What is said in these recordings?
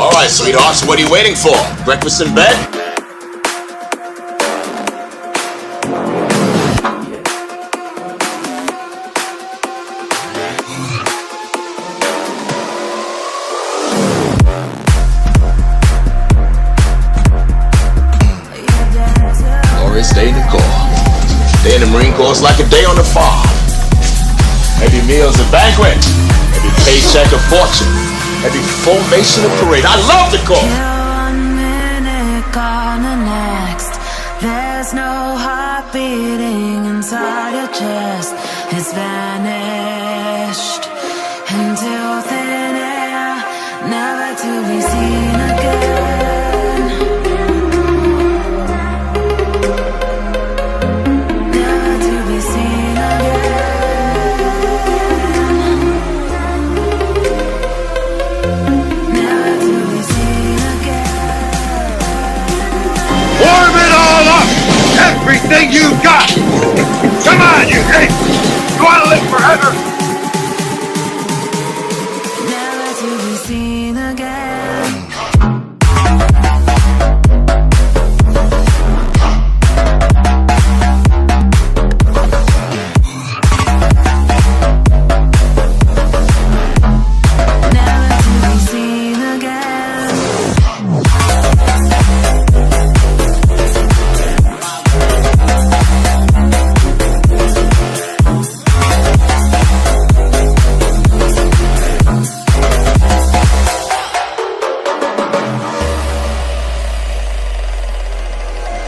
Alright, sweethearts, what are you waiting for? Breakfast in bed? Glorious day in the Corps. Day in the Marine Corps is like a day on the farm. Every meal's a banquet. Every paycheck a fortune. Every formation a parade. I love the Corps. One minute, gone the next. There's no heart beating inside your chest. It's vanished into thin air, never to be seen again. Never to be seen again. Never to be seen again. Warm it all up! Everything you got! Come on, you hate! You want to live forever? Never to be seen again. Never to be seen again.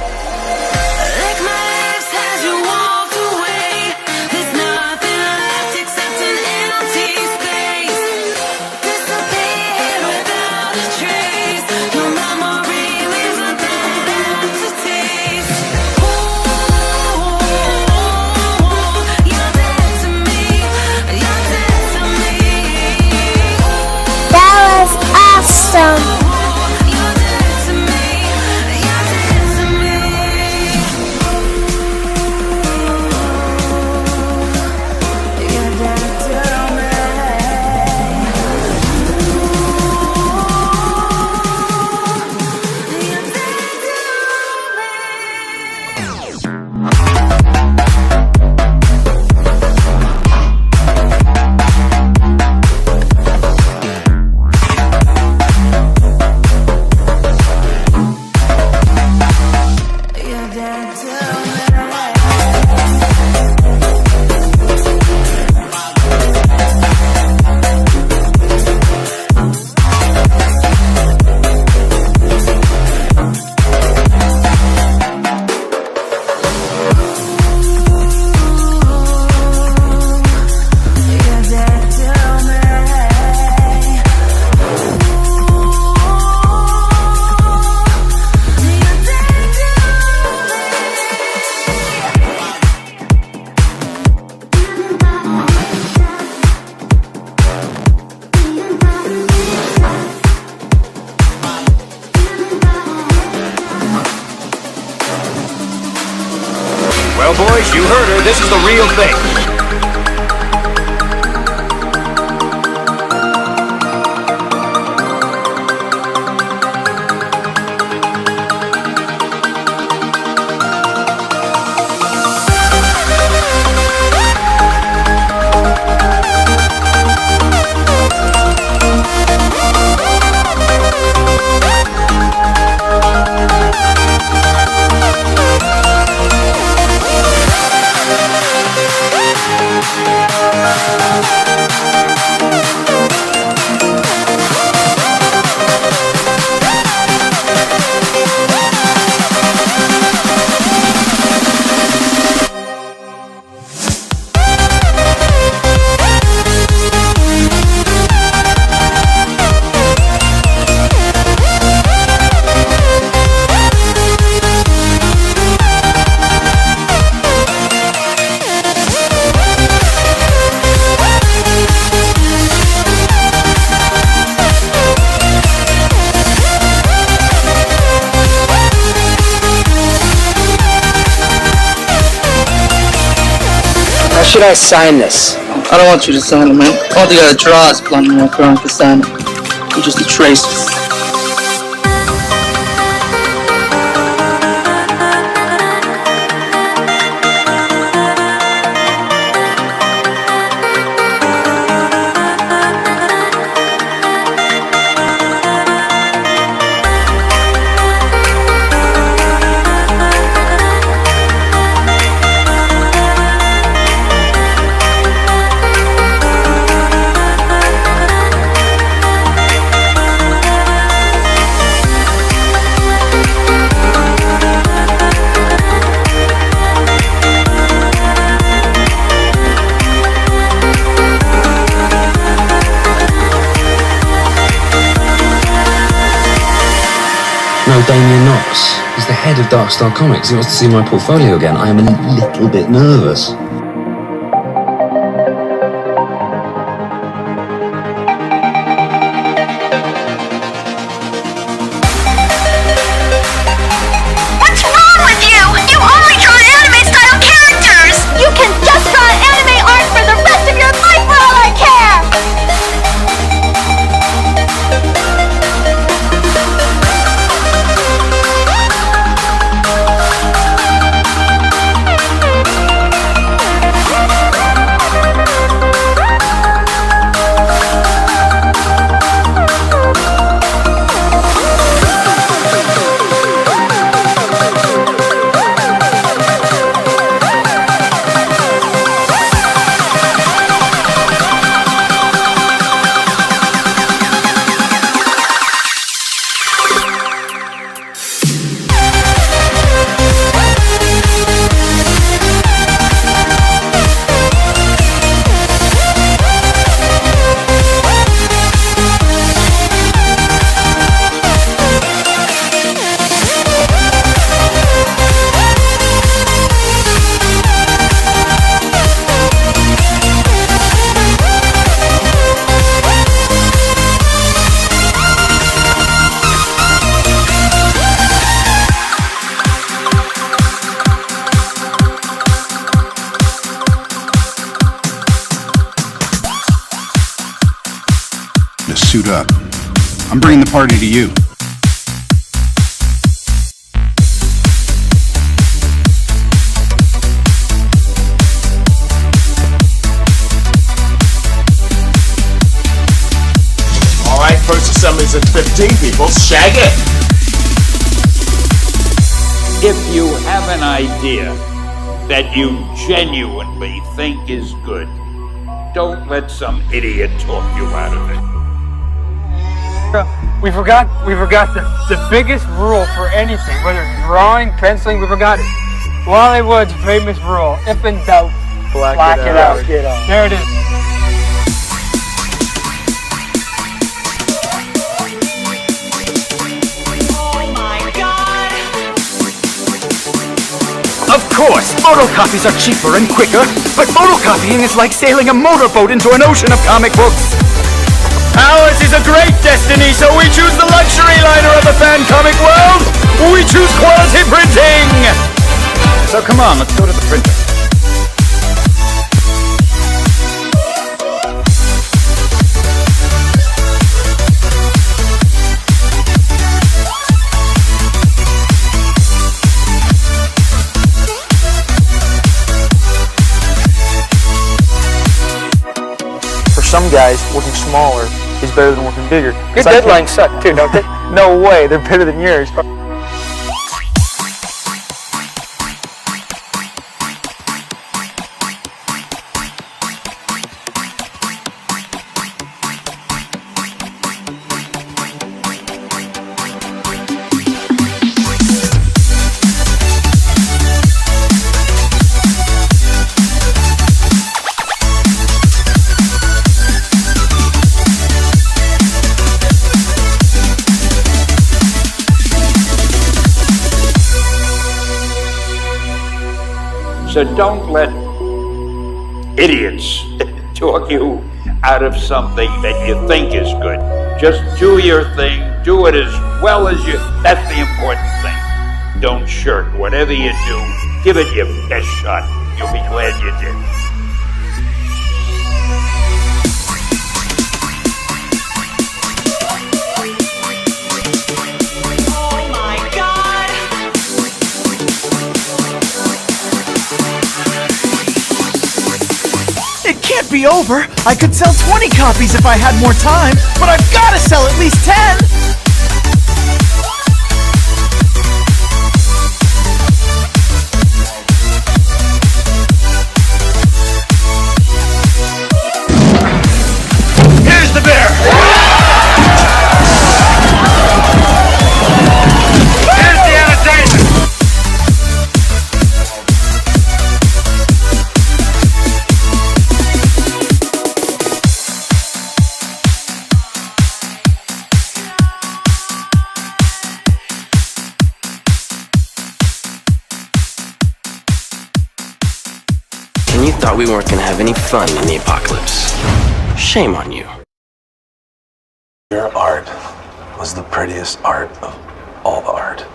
Lick my lips as you walk away. There's nothing left except an empty space. Disappear without a trace. Your memory leaves a dead aftertaste. Ooh, you're dead to me. You're dead to me. That was awesome. You're dead to me. You're dead to me. You're dead to me. You're dead to me. You're dead to You're dead to me. You're dead Well, boys, you heard her. This is the real thing. How should I sign this? I don't want you to sign it, man. All you gotta draw is Blondie and Kron to sign it. You're just a tracer. know Damien Knox. He's the head of Dark Star Comics. He wants to see my portfolio again. I am a little bit nervous. What's wrong with you? You only draw anime-style characters! You can just draw anime art for the rest of your life for all I care! Suit up. I'm bringing the party to you. All right, first assembly's at 15 people. Shag it. If you have an idea that you genuinely think is good, don't let some idiot talk you out of it. We forgot the biggest rule for anything, whether it's drawing, penciling, we forgot it. Wally Wood's famous rule, if in doubt, black it out. There it is. Of course, photocopies are cheaper and quicker, but photocopying is like sailing a motorboat into an ocean of comic books. Ours is a great destiny, so we choose the luxury liner of the fan comic world. We choose quality printing. So come on, let's go to the printer. For some guys, working smaller is better than working bigger. Your deadlines suck too, don't they? No way, they're better than yours. So don't let idiots talk you out of something that you think is good. Just do your thing, do it as well as you, that's the important thing. Don't shirk. Whatever you do, give it your best shot. You'll be glad you did. It can't be over. I could sell 20 copies if I had more time, but I've got to sell at least 10. Here's the beer! Here's the entertainment! And you thought we weren't gonna have any fun in the apocalypse. Shame on you. Your art was the prettiest art of all the art.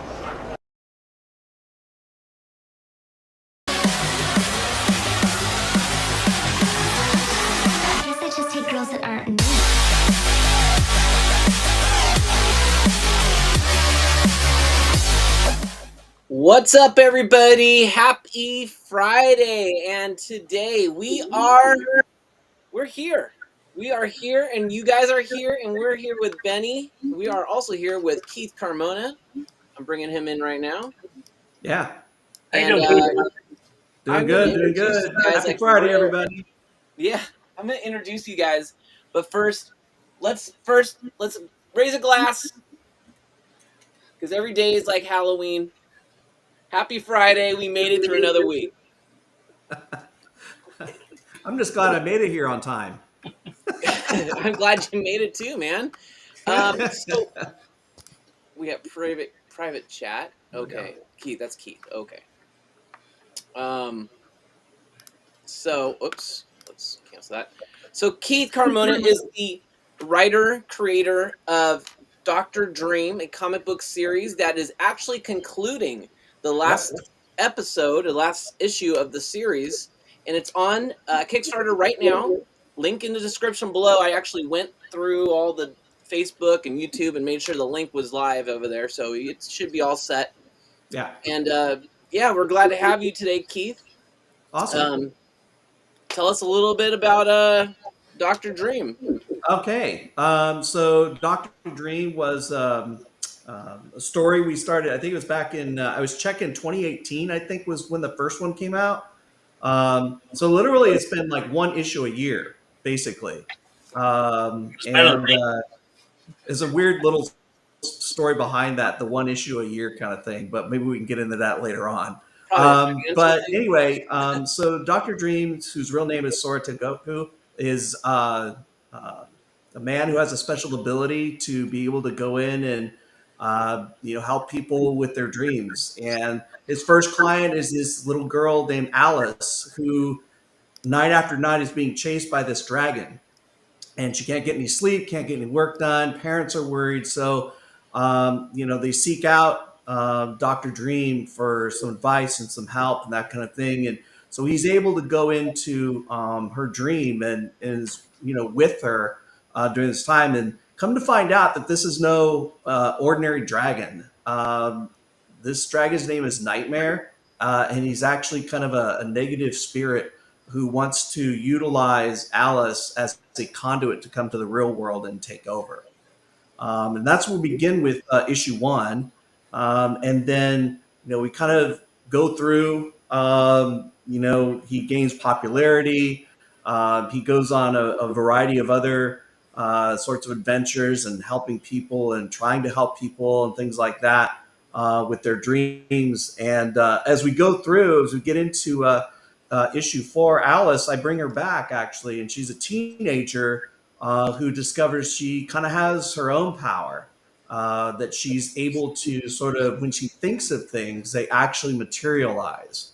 I guess I just take girls that aren't. What's up, everybody? Happy Friday! And today we're here. We are here, and you guys are here, and we're here with Benny. We are also here with Keith Carmona. I'm bringing him in right now. Yeah. And doing good. Happy Friday, everybody. Yeah, I'm gonna introduce you guys, but first, let's raise a glass because every day is like Halloween. Happy Friday! We made it through another week. I'm just glad I made it here on time. I'm glad you made it too, man. So we got private chat. Okay, Keith, that's Keith. Okay. So oops, let's cancel that. So Keith Carmona is the writer creator of Dr. Dream, a comic book series that is actually concluding the last episode, the last issue of the series, and it's on Kickstarter right now. Link in the description below. I actually went through all the Facebook and YouTube and made sure the link was live over there, so it should be all set. Yeah. And yeah, we're glad to have you today, Keith. Awesome. Tell us a little bit about Dr. Dream. Okay. So Dr. Dream was a story we started, I think it was back in, I was checking 2018, I think was when the first one came out. So literally it's been like one issue a year, basically. And there's a weird little story behind that, the one issue a year kind of thing, but maybe we can get into that later on. But anyway, so Dr. Dream, whose real name is Sora Tengoku, is a man who has a special ability to be able to go in and help people with their dreams. And his first client is this little girl named Alice, who night after night is being chased by this dragon. And she can't get any sleep, can't get any work done. Parents are worried. So, they seek out Dr. Dream for some advice and some help and that kind of thing. And so he's able to go into her dream and is, with her during this time, and come to find out that this is no ordinary dragon. This dragon's name is Nightmare, and he's actually kind of a negative spirit who wants to utilize Alice as a conduit to come to the real world and take over. And that's where we begin with issue 1. And then, we kind of go through, he gains popularity. He goes on a variety of other sorts of adventures and helping people and trying to help people and things like that with their dreams. And as we go through, as we get into issue 4, Alice, I bring her back actually, and she's a teenager who discovers she kind of has her own power, that she's able to sort of, when she thinks of things, they actually materialize.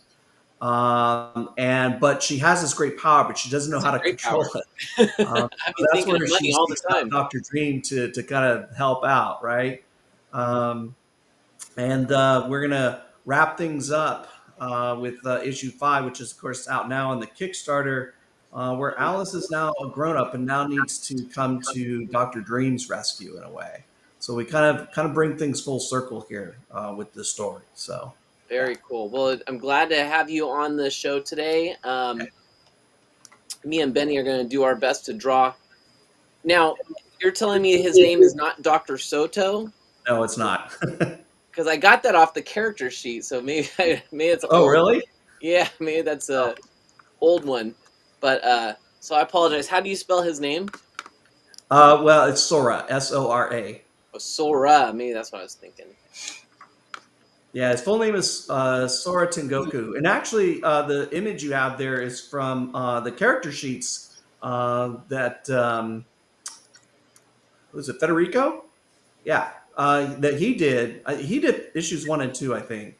But she has this great power, but she doesn't know how to control it. So that's where she seeks out Dr. Dream to kind of help out, right? And we're gonna wrap things up with issue 5, which is of course out now on the Kickstarter, where Alice is now a grown-up and now needs to come to Dr. Dream's rescue in a way. So we kind of bring things full circle here with this story. So very cool. Well, I'm glad to have you on the show today. Me and Benny are going to do our best to draw. Now, you're telling me his name is not Dr. Soto? No, it's not. Because I got that off the character sheet, so maybe it's. Oh, really? Yeah, maybe that's a old one. But so I apologize. How do you spell his name? Well, it's Sora, Sora. Oh, Sora. Maybe that's what I was thinking. Yeah, his full name is Sora Tengoku. And actually, the image you have there is from the character sheets that, was it Federico? Yeah, that he did. He did issues 1 and 2, I think.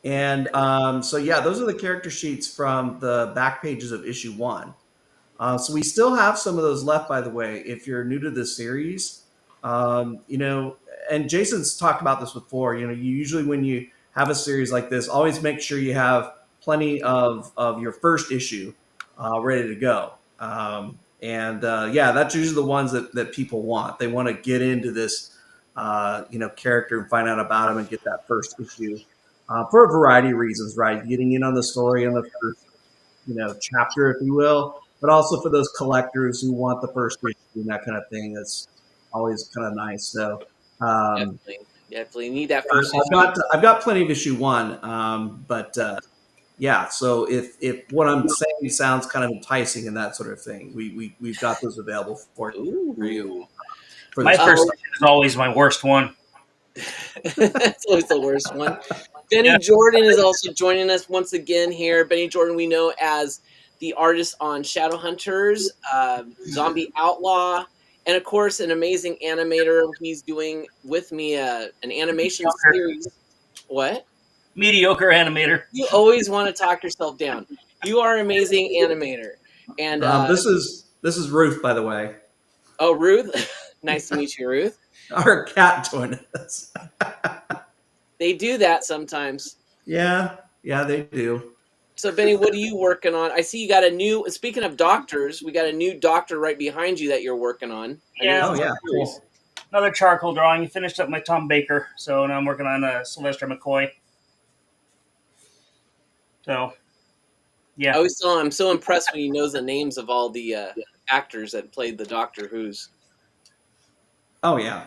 And so yeah, those are the character sheets from the back pages of issue 1. So we still have some of those left, by the way, if you're new to this series. You know, and Jason's talked about this before. You know, you usually when you have a series like this, always make sure you have plenty of your first issue ready to go. Yeah, that's usually the ones that people want. They want to get into this, you know, character and find out about him and get that first issue for a variety of reasons, right? Getting in on the story on the first, you know, chapter, if you will, but also for those collectors who want the first issue and that kind of thing. That's always kind of nice. So definitely need that first I've got plenty of issue 1, but yeah. So if what I'm saying sounds kind of enticing and that sort of thing, we've got those available for you. For My first is always my worst one. It's always the worst one. Benny Jordan is also joining us once again here. Benny Jordan, we know as the artist on Shadowhunters, Zombie Outlaw, and of course, an amazing animator. He's doing with me an animation series. What? Mediocre animator. You always want to talk yourself down. You are an amazing animator. And this is Ruth, by the way. Oh, Ruth. Nice to meet you, Ruth. Our cat joined us. They do that sometimes. Yeah, they do. So, Benny, what are you working on? I see you got a new. Speaking of doctors, we got a new doctor right behind you that you're working on. Yeah, cool. Another charcoal drawing. You finished up my Tom Baker, so now I'm working on Sylvester McCoy. So, yeah. I always tell him I'm so impressed when he knows the names of all the actors that played the Doctor Who's. Oh yeah.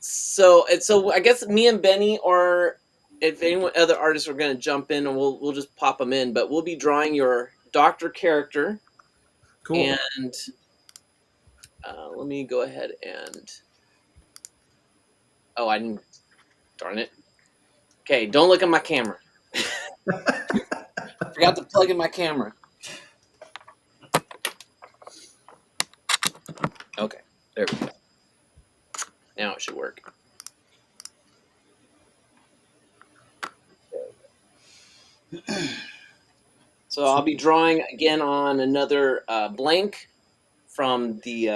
So I guess me and Benny, or if anyone other artists are going to jump in, and we'll just pop them in. But we'll be drawing your Doctor character. Cool. And let me go ahead and. Oh, I didn't. Darn it. Okay, don't look at my camera. Forgot to plug in my camera. Okay, there we go. Now it should work. So I'll be drawing again on another blank from the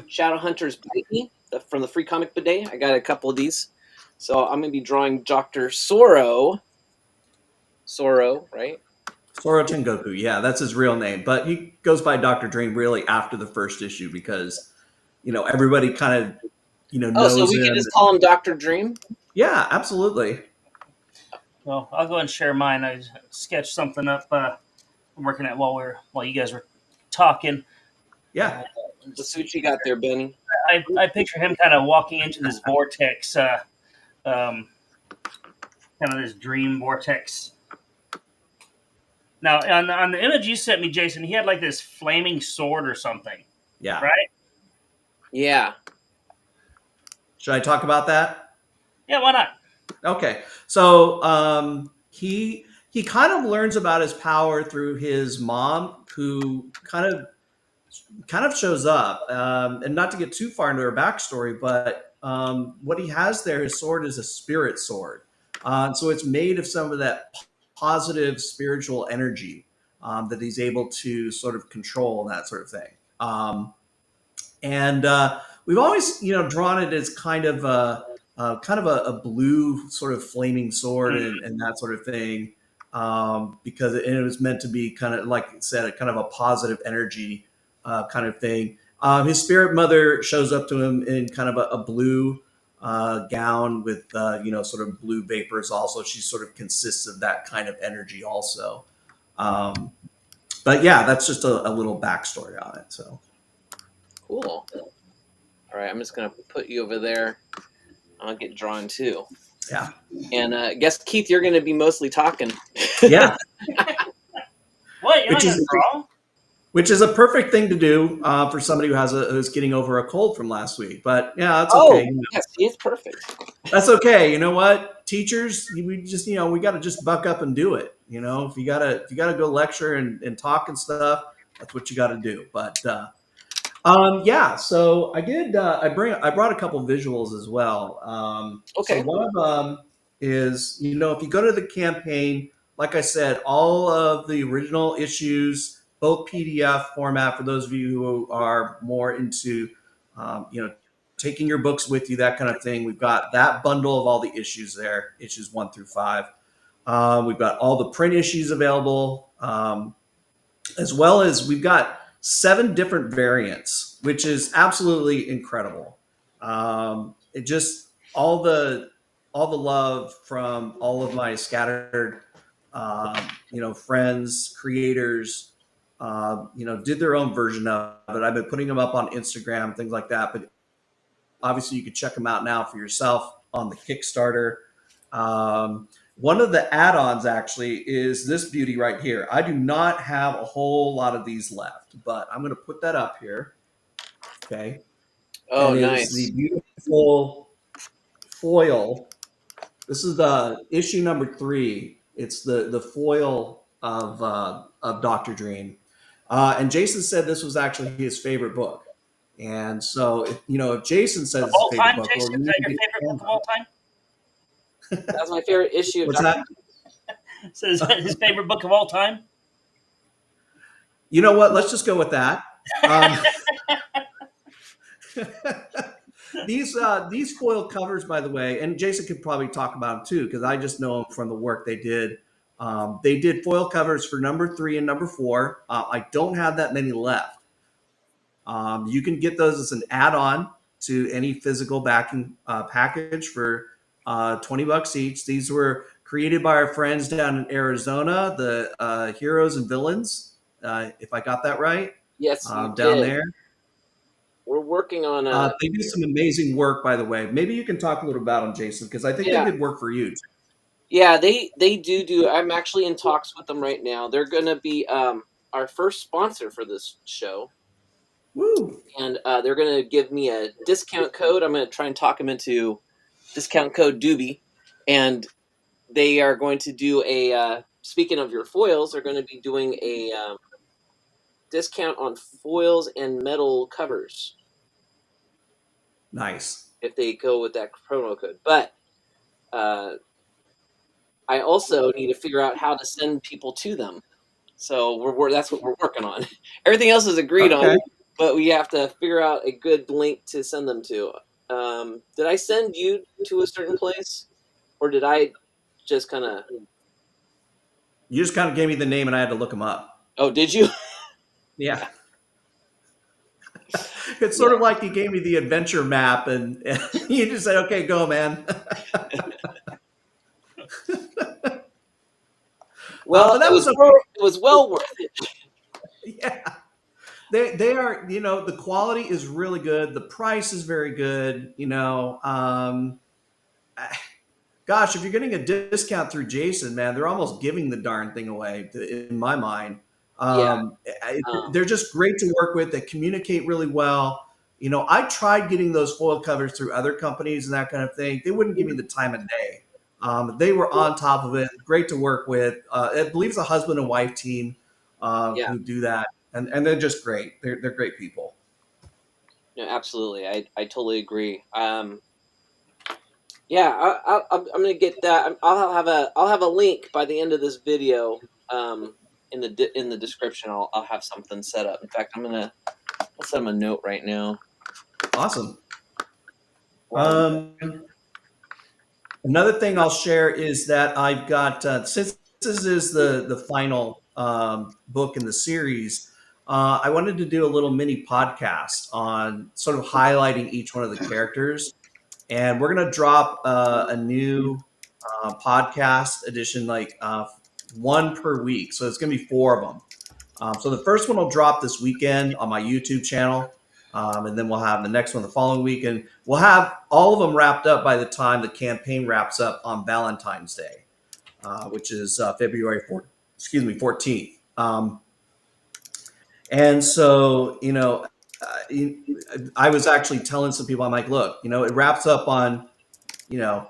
Shadowhunters Bite from the Free Comic Bidet. I got a couple of these. So I'm going to be drawing Dr. Sorrow. Sorrow, right? Soro Tengoku, yeah, that's his real name. But he goes by Dr. Dream really after the first issue because, you know, everybody kind of, you know, knows him. Oh, so we can just call him Dr. Dream? Yeah, absolutely. Well, I'll go ahead and share mine. I sketched something up I'm working at while you guys were talking. Yeah. Let's see what you got there, Benny. I picture him kind of walking into this vortex, kind of this dream vortex. Now, on the image you sent me, Jason, he had like this flaming sword or something. Yeah. Right? Yeah. Should I talk about that? Yeah, why not? Okay. So he kind of learns about his power through his mom, who kind of shows up. And not to get too far into her backstory, but what he has there, his sword is a spirit sword. So it's made of some of that positive spiritual energy that he's able to sort of control and that sort of thing. And we've always, you know, drawn it as kind of a blue sort of flaming sword and that sort of thing, because it was meant to be kind of, like I said, a kind of a positive energy kind of thing. His spirit mother shows up to him in kind of a blue gown with, you know, sort of blue vapors also. She sort of consists of that kind of energy also. But yeah, that's just a little backstory on it. So cool. All right, I'm just going to put you over there. I'll get drawn too. Yeah. And I guess, Keith, you're going to be mostly talking. Yeah. What? You're not going to draw? Which is a perfect thing to do for somebody who's getting over a cold from last week. But yeah, that's okay. You know. Yes, it's perfect. That's okay. You know what, teachers, we just, you know, we got to just buck up and do it. You know, if you gotta go lecture and talk and stuff, that's what you got to do. But yeah, so I did. I brought a couple visuals as well. Okay. So one of them is, you know, if you go to the campaign, like I said, all of the original issues, both PDF format for those of you who are more into, you know, taking your books with you, that kind of thing. We've got that bundle of all the issues there, issues 1 through 5. We've got all the print issues available, as well as we've got 7 different variants, which is absolutely incredible. It just all the love from all of my scattered, you know, friends, creators, you know, did their own version of it. I've been putting them up on Instagram, things like that. But obviously, you can check them out now for yourself on the Kickstarter. One of the add-ons actually is this beauty right here. I do not have a whole lot of these left, but I'm going to put that up here. Okay. Oh, and nice. It's the beautiful foil. This is the issue number 3. It's the foil of Dr. Dream. And Jason said this was actually his favorite book. And so, you know, if Jason says Of it's all his favorite time, book, Jason, well, is that your favorite book of all time? That's my favorite issue. Of What's Dr. that? So is that his favorite book of all time? You know what? Let's just go with that. These foil covers, by the way, and Jason could probably talk about them too, because I just know them from the work they did. They did foil covers for number 3 and number 4. I don't have that many left. You can get those as an add-on to any physical backing package for $20 each. These were created by our friends down in Arizona, the Heroes and Villains, if I got that right. Yes, you down did. there. We're working on They do some amazing work, by the way. Maybe you can talk a little about them, Jason, because I think Yeah. they did work for you. Yeah, they do. I'm actually in talks with them right now. They're going to be our first sponsor for this show. Woo! And they're going to give me a discount code. I'm going to try and talk them into discount code Dube. And they are going to do a, speaking of your foils, they're going to be doing a discount on foils and metal covers. Nice. If they go with that promo code. But I also need to figure out how to send people to them. So that's what we're working on. Everything else is agreed on, but we have to figure out a good link to send them to. Did I send you to a certain place, or did I just kind of? You just kind of gave me the name, and I had to look them up. Oh, did you? Yeah. It's sort of like you gave me the adventure map, and you just said, "Okay, go, man." Well, that it was well worth it. Yeah. They are, you know, the quality is really good. The price is very good. You know, gosh, if you're getting a discount through Jason, man, they're almost giving the darn thing away in my mind. They're just great to work with. They communicate really well. You know, I tried getting those foil covers through other companies and that kind of thing. They wouldn't give me the time of day. They were on top of it. Great to work with. I believe it's a husband and wife team who do that. And they're just great. They're great people. No, absolutely. I totally agree. Yeah, I'm gonna get that. I'll have a link by the end of this video. In the description, I'll have something set up. In fact, I'll send them a note right now. Awesome. Another thing I'll share is that I've got since this is the final book in the series. I wanted to do a little mini podcast on sort of highlighting each one of the characters. And we're going to drop a new podcast edition, like one per week. So it's going to be 4 of them. So the first one will drop this weekend on my YouTube channel. And then we'll have the next one the following week. And we'll have all of them wrapped up by the time the campaign wraps up on Valentine's Day, which is February 14th. And so, you know, I was actually telling some people, I'm like, look, you know, it wraps up on, you know,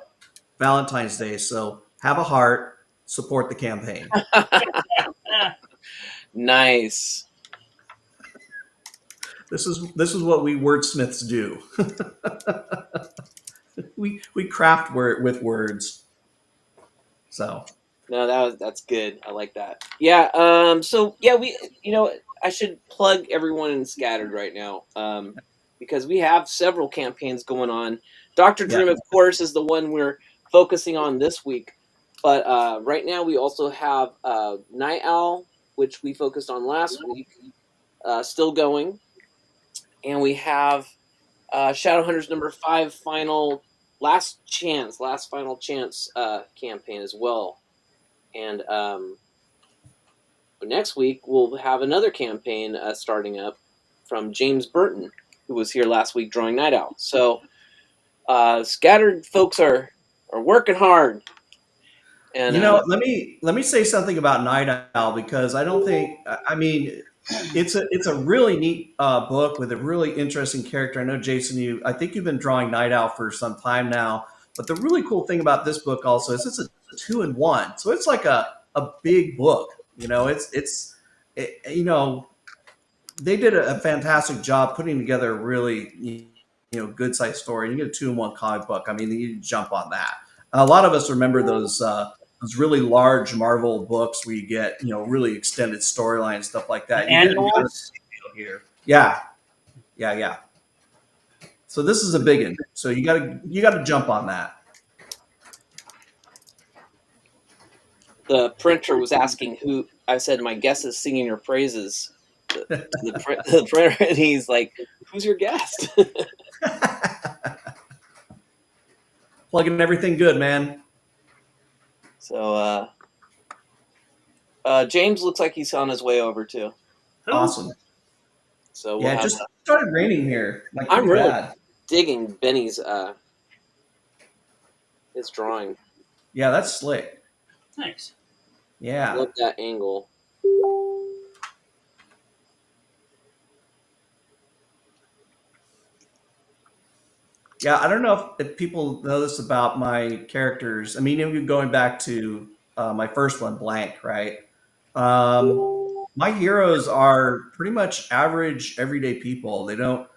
Valentine's Day. So have a heart, support the campaign. Nice. This is what we wordsmiths do. we craft with words. So No, that's good. I like that. Yeah. So yeah, I should plug everyone in Scattered right now. Because we have several campaigns going on. Dr. Dream, of course, is the one we're focusing on this week. But right now we also have Night Owl, which we focused on last week, still going, and we have Shadowhunters number 5 last final chance campaign as well. And next week we'll have another campaign starting up from James Burton, who was here last week drawing Night Owl. So Scattered folks are working hard. And let me say something about Night Owl, because I don't think, I mean, it's a really neat book with a really interesting character. I know, Jason, I think you've been drawing Night Owl for some time now, but the really cool thing about this book also is it's a 2-in-1, so it's like a big book. They did a fantastic job putting together a really good sized story. And you get a 2-in-1 comic book. I mean, you jump on that. A lot of us remember those really large Marvel books where you get really extended storyline stuff like that. You get Annuals? here, yeah. So this is a big one. So you gotta jump on that. the printer was asking who. I said my guest is singing your praises. The printer, and he's like, "Who's your guest?" Plugging everything good, man. So James looks like he's on his way over too. Awesome. So yeah, it just started raining here. Like, I'm really bad. digging Benny's his drawing. Yeah, that's slick. Thanks. Yeah. Love that angle. Yeah, I don't know if people know this about my characters. I mean, even going back to my first one, Blank, right? My heroes are pretty much average, everyday people. They don't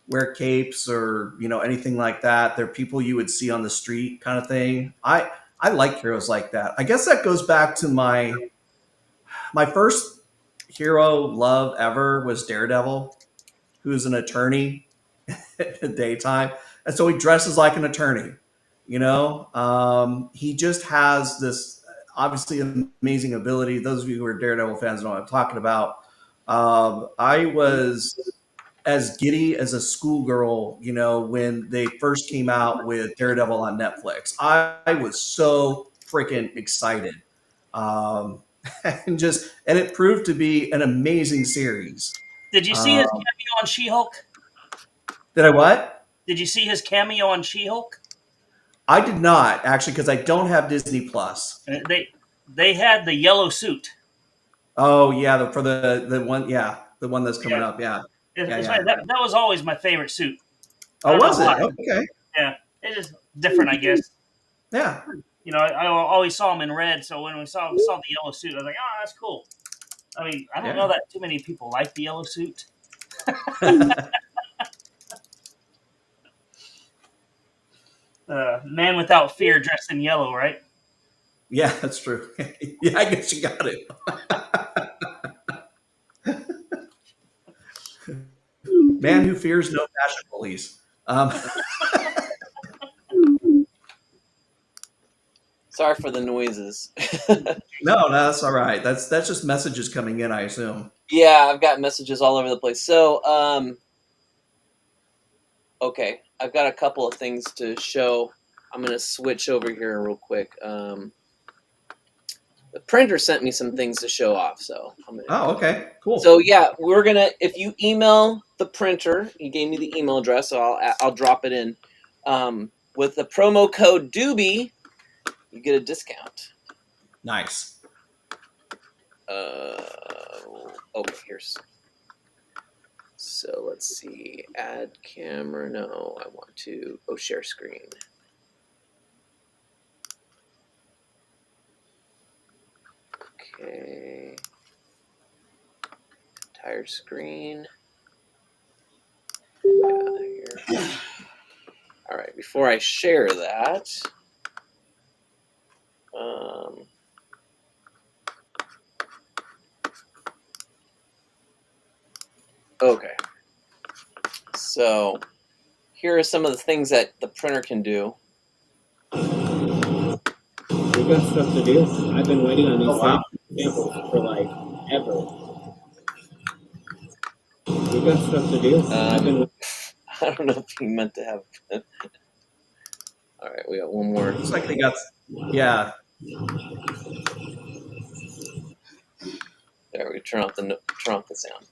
wear capes or anything like that. They're people you would see on the street, kind of thing. I like heroes like that. I guess that goes back to my first hero love ever was Daredevil, who's an attorney in the daytime. And so he dresses like an attorney. He just has this obviously amazing ability. Those of you who are Daredevil fans know what I'm talking about. I was as giddy as a schoolgirl, when they first came out with Daredevil on Netflix. I was so freaking excited. And it proved to be an amazing series. Did you see his cameo on She-Hulk? Did I what? Did you see his cameo on She-Hulk? I did not, actually, because I don't have Disney Plus. They had the yellow suit. Oh yeah, for the one, the one that's coming up, yeah. That was always my favorite suit. Oh, was it? Okay. Yeah, it's just different, I guess. Yeah. I always saw him in red, so when we saw the yellow suit, I was like, oh, that's cool. I mean, I don't know that too many people like the yellow suit. Man without fear dressed in yellow, right? Yeah, that's true. Yeah, I guess you got it. Man who fears no fashion police. Sorry for the noises. No, that's all right. That's just messages coming in, I assume. Yeah, I've got messages all over the place. So, okay, I've got a couple of things to show. I'm going to switch over here real quick. The printer sent me some things to show off, so I'm gonna... Oh, okay, cool. So yeah, we're gonna. If you email the printer, he gave me the email address, so I'll drop it in. With the promo code Doobie, you get a discount. Nice. Okay, here's. So let's see. Add camera. No, I want to. Oh, share screen. Okay. Entire screen. Yeah, here. All right. Before I share that, Okay. So here are some of the things that the printer can do. We got stuff to do. I've been waiting on these samples for like ever. We got stuff to do. I don't know if he meant to have. All right, we got one more. Looks like they got, yeah. There, we turn off the sound.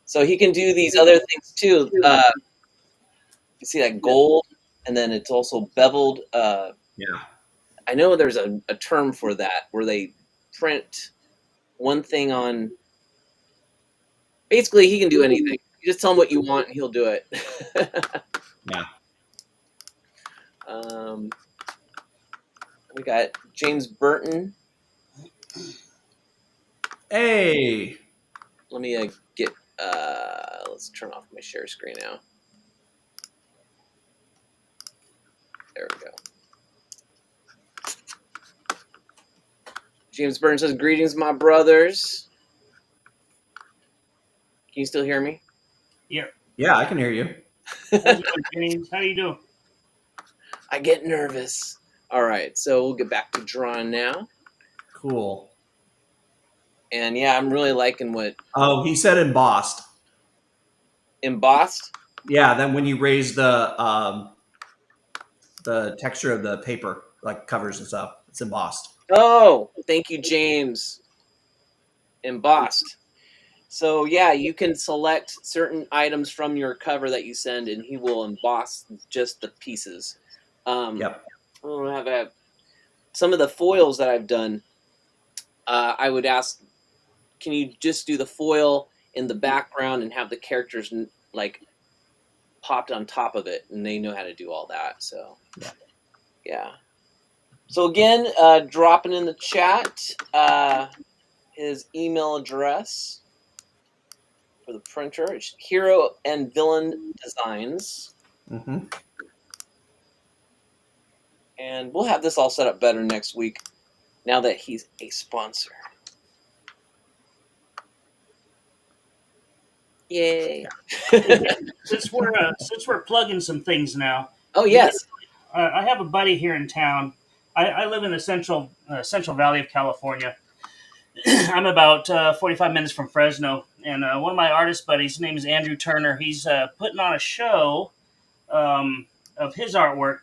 So he can do these other things too. You see that gold, and then it's also beveled. Yeah. I know there's a term for that where they print one thing on. Basically, he can do anything. You just tell him what you want, and he'll do it. Yeah. We got James Burton. Hey. Let me get. Let's turn off my share screen now. There we go. James Burton says, "Greetings, my brothers." Can you still hear me? Yeah. Yeah, I can hear you. How's it going, James? How do you do? I get nervous. All right, so we'll get back to drawing now. Cool. And yeah, I'm really liking what. Oh, he said embossed. Embossed? Yeah, then when you raise the texture of the paper, like covers and stuff, it's embossed. Oh, thank you, James. Embossed. So yeah, you can select certain items from your cover that you send, and he will emboss just the pieces. Yep. I don't have some of the foils that I've done. I would ask, can you just do the foil in the background and have the characters like popped on top of it, and they know how to do all that. So yeah. So again, dropping in the chat his email address for the printer. It's heroandvillaindesigns. Mm-hmm. And we'll have this all set up better next week now that he's a sponsor. Yay. Since we're plugging some things now. Oh, yes. I have a buddy here in town. I live in the Central Valley of California. I'm about 45 minutes from Fresno, and one of my artist buddies, his name is Andrew Turner. He's putting on a show of his artwork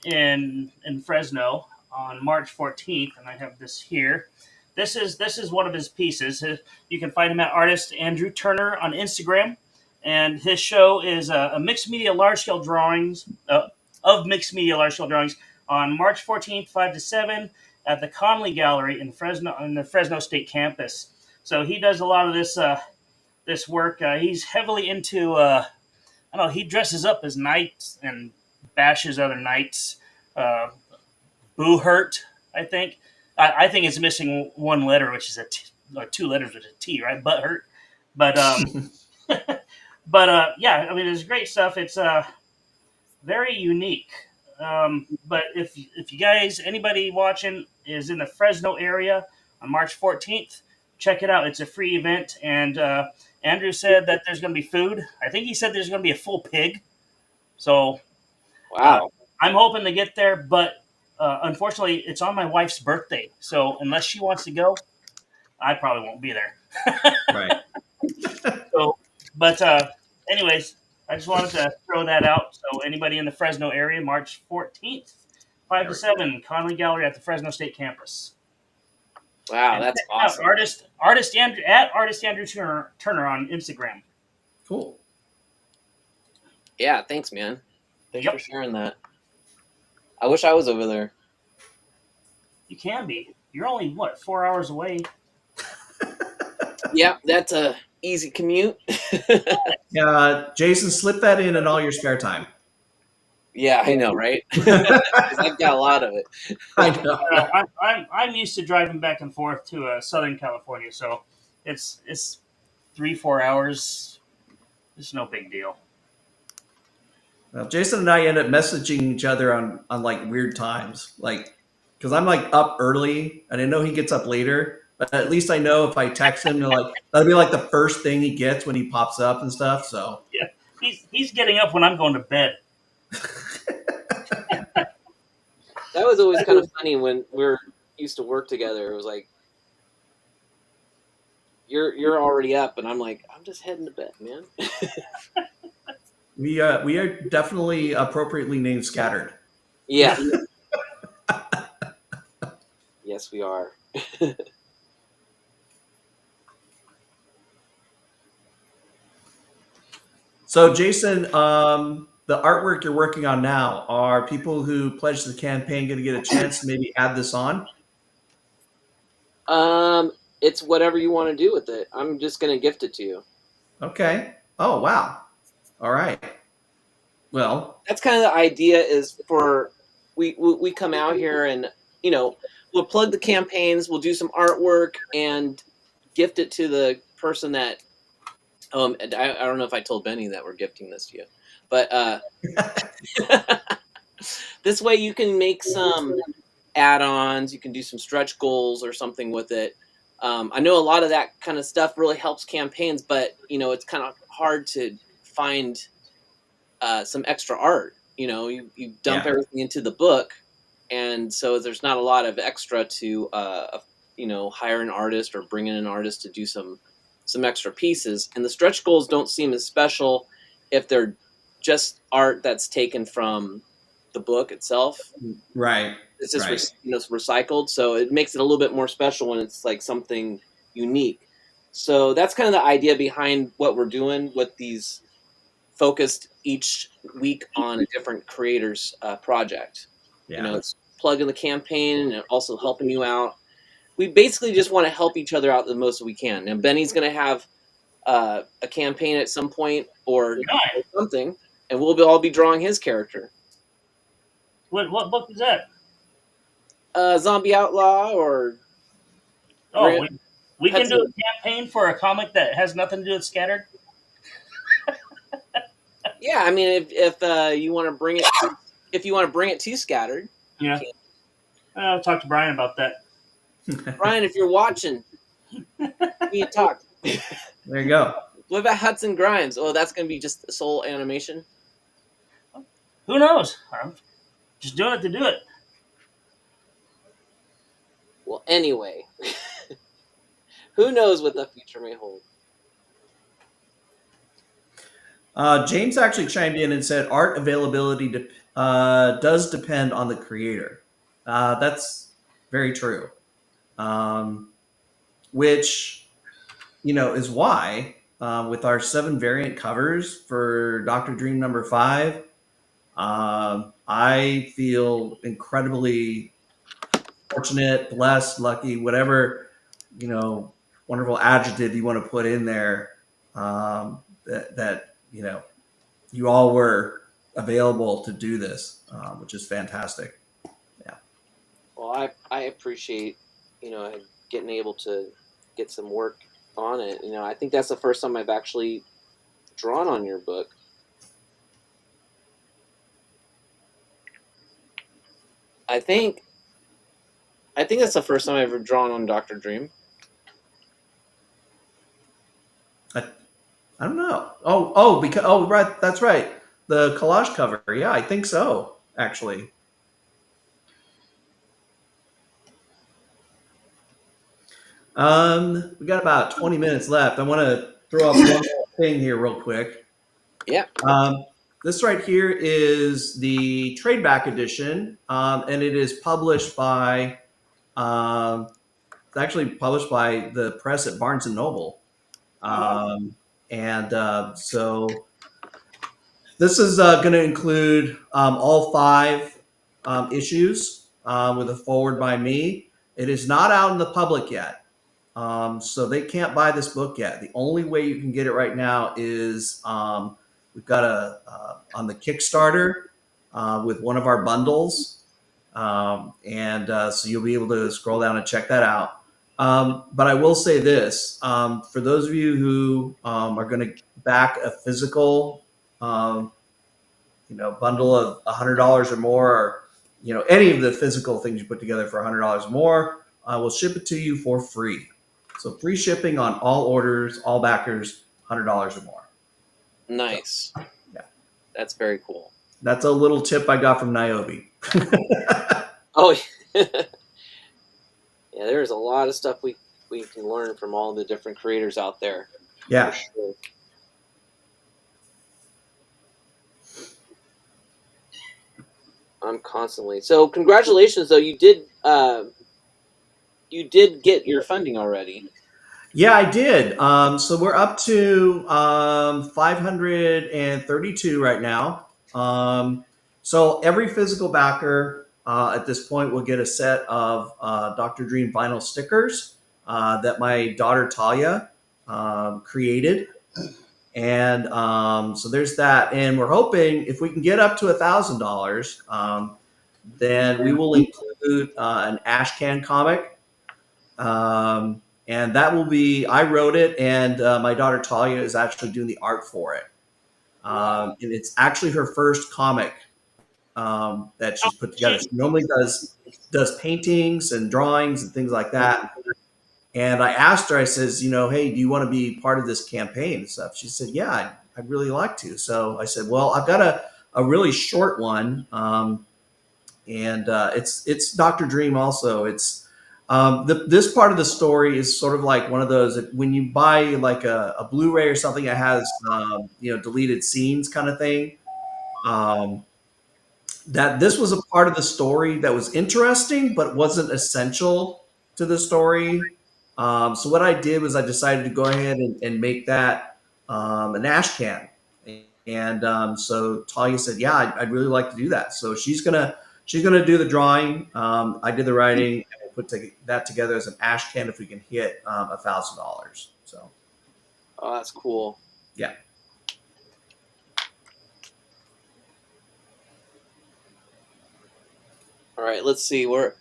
in Fresno on March 14th, and I have this here. This is one of his pieces. You can find him at artist Andrew Turner on Instagram, and his show is a mixed media large scale drawings of mixed media large scale drawings on March 14th, 5 to 7 at the Conley Gallery in Fresno, on the Fresno State campus. So he does a lot of this work. He's heavily into I don't know. He dresses up as knights and bashes other knights. Boo hurt, I think. I think it's missing one letter, which is or two letters with a T, right? Butt hurt. But yeah, I mean, it's great stuff. It's very unique. But if you guys, anybody watching is in the Fresno area on March 14th, check it out. It's a free event, and Andrew said that there's going to be food. I think he said there's going to be a full pig. So, wow, I'm hoping to get there, but unfortunately, it's on my wife's birthday. So unless she wants to go, I probably won't be there. Right. So, but anyways, I just wanted to throw that out. So anybody in the Fresno area, March 14th, 5 to 7, Conley Gallery at the Fresno State campus. Wow, that's awesome. Artist Andrew Turner on Instagram. Cool. Yeah, thanks, man. Thanks for sharing that. I wish I was over there. You can be. You're only, 4 hours away? Yeah, that's a easy commute. Yeah, Jason, slip that in all your spare time. Yeah, I know, right? I've got a lot of it. I know. I'm used to driving back and forth to Southern California, so it's 3-4 hours. It's no big deal. Well, Jason and I end up messaging each other on like weird times, like because I'm like up early and I know he gets up later, But at least I know if I text him, that'll be like the first thing he gets when he pops up and stuff. So Yeah, he's getting up when I'm going to bed. That was always kind of funny when used to work together. It was like you're already up, and I'm like, I'm just heading to bed, man. we are definitely appropriately named Scattered. Yeah. Yes, we are. So, Jason, the artwork you're working on now, are people who pledge to the campaign going to get a chance to maybe add this on? It's whatever you want to do with it. I'm just gonna gift it to you. Okay. Oh, wow. All right. Well, that's kind of the idea. Is for we come out here and we'll plug the campaigns, we'll do some artwork, and gift it to the person that. I don't know if I told Benny that we're gifting this to you, but this way you can make some add-ons. You can do some stretch goals or something with it. I know a lot of that kind of stuff really helps campaigns, but it's kind of hard to find some extra art. You dump everything into the book, and so there's not a lot of extra to hire an artist or bring in an artist to do some extra pieces. And the stretch goals don't seem as special if they're just art that's taken from the book itself. Right. It's just recycled, so it makes it a little bit more special when it's like something unique. So that's kind of the idea behind what we're doing with these, focused each week on a different creator's project. Yeah. It's plugging the campaign and also helping you out. We basically just want to help each other out the most we can. And Benny's going to have a campaign at some point or something, and we'll all be drawing his character. What book is that? Zombie Outlaw or... Oh, we can do a campaign for a comic that has nothing to do with Scattered? Yeah, I mean, if you want to bring it to Scattered, yeah. I'll talk to Brian about that. Brian, if you're watching, we can talk. There you go. What about Hudson Grimes? Oh, that's going to be just sole animation? Who knows? I'm just doing it to do it. Well, anyway, who knows what the future may hold? James actually chimed in and said art availability does depend on the creator. That's very true. Which, is why with our 7 variant covers for Dr. Dream number 5, I feel incredibly fortunate, blessed, lucky, whatever, wonderful adjective you want to put in there, that you all were available to do this, which is fantastic. Yeah. Well, I appreciate, getting able to get some work on it. I think that's the first time I've actually drawn on your book. I think that's the first time I've ever drawn on Dr. Dream. I don't know. Because right, that's right. The collage cover. Yeah, I think so, actually. We got about 20 minutes left. I want to throw up one more thing here real quick. Yeah. This right here is the trade back edition, and it is published by it's actually published by the press at Barnes and Noble. So this is going to include all 5 issues with a forward by me. It is not out in the public yet, so they can't buy this book yet. The only way you can get it right now is we've got on the Kickstarter with one of our bundles, so you'll be able to scroll down and check that out. But I will say this, for those of you who are going to back a physical, bundle of $100 or more, or, any of the physical things you put together for $100 or more, I will ship it to you for free. So free shipping on all orders, all backers, $100 or more. Nice. So, yeah. That's very cool. That's a little tip I got from Niobe. Oh, yeah, there's a lot of stuff we can learn from all the different creators out there. Yeah. For sure. I'm constantly. So congratulations, though. You did get your funding already. Yeah, I did. So we're up to 532 right now. So every physical backer at this point will get a set of Dr. Dream vinyl stickers that my daughter Talia created. And so there's that. And we're hoping if we can get up to $1,000, then we will include an ash can comic. And that will be, I wrote it, and my daughter Talia is actually doing the art for it. And it's actually her first comic that she's put together. She normally does paintings and drawings and things like that. And I asked her, I says, hey, do you want to be part of this campaign and stuff? She said, yeah, I'd really like to. So I said, well, I've got a really short one. And it's Dr. Dream also. It's this part of the story is sort of like one of those when you buy like a Blu-ray or something that has deleted scenes kind of thing. That this was a part of the story that was interesting but wasn't essential to the story. So what I did was I decided to go ahead and make that an ash can. And so Talia said, "Yeah, I'd really like to do that." So she's gonna do the drawing. I did the writing, and we'll put that together as an ash can if we can hit $1,000. So, oh, that's cool. Yeah. All right, let's see. We're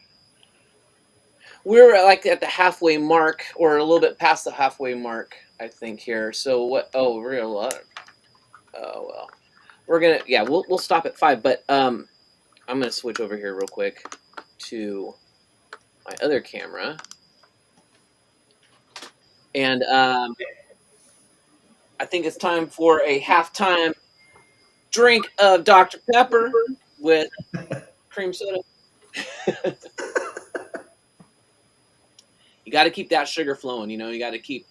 like at the halfway mark, or a little bit past the halfway mark, I think here. So what? Oh, we're gonna lot. Oh well, we're gonna we'll stop at 5. But I'm gonna switch over here real quick to my other camera, and I think it's time for a halftime drink of Dr. Pepper with cream soda. You got to keep that sugar flowing, you got to keep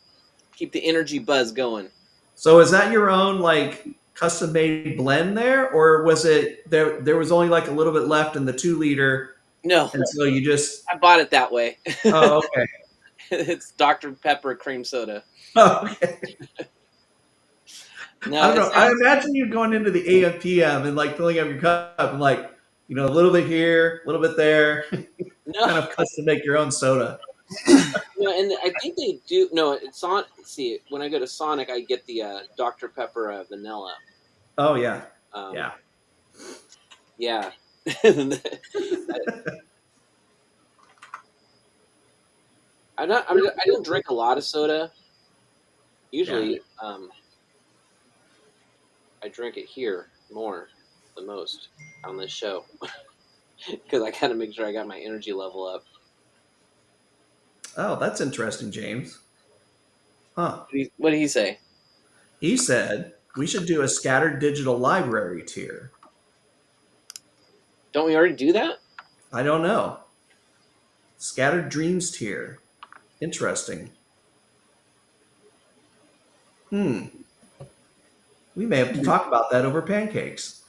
the energy buzz going. So is that your own like custom made blend there, or was it there was only like a little bit left in the 2-liter? No. And so you just I bought it that way. Oh, okay. It's Dr. Pepper cream soda. Oh, okay. No, I don't know. I imagine you going into the AM PM and like filling up your cup and like, a little bit here, a little bit there. No. Kind of custom make your own soda. No, and I think they do. No, it's on. See, when I go to Sonic, I get the Dr. Pepper vanilla. Oh yeah, yeah. I don't drink a lot of soda. Usually, I drink it here the most on this show, because I gotta make sure I got my energy level up. Oh, that's interesting, James. Huh. What did he say? He said we should do a scattered digital library tier. Don't we already do that? I don't know. Scattered dreams tier. Interesting. We may have to talk about that over pancakes.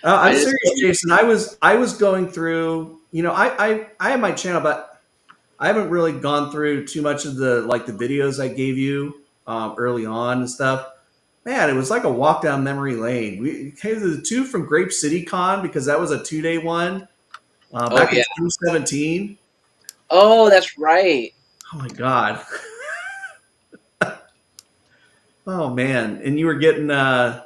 I'm serious, Jason. I was going through. I have my channel, but I haven't really gone through too much of the videos I gave you early on and stuff. Man, it was like a walk down memory lane. We came to the 2 from Grape City Con because that was a 2-day one back in 2017. Oh, that's right. Oh my God. Oh man, and you were getting there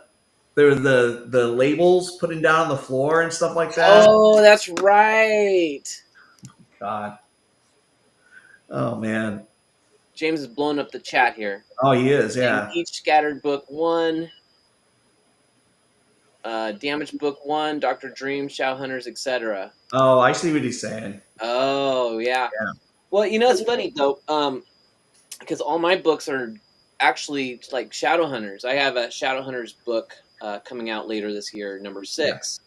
were the labels putting down on the floor and stuff like that. Oh, that's right. God. Oh man. James is blowing up the chat here. Oh, he is, yeah. And each scattered book 1. Damage Book 1, Dr. Dream, Shadow Hunters, etc. Oh, I see what he's saying. Oh, yeah. Well, it's funny, though, because all my books are actually like Shadow Hunters. I have a Shadow Hunters book coming out later this year, number 6.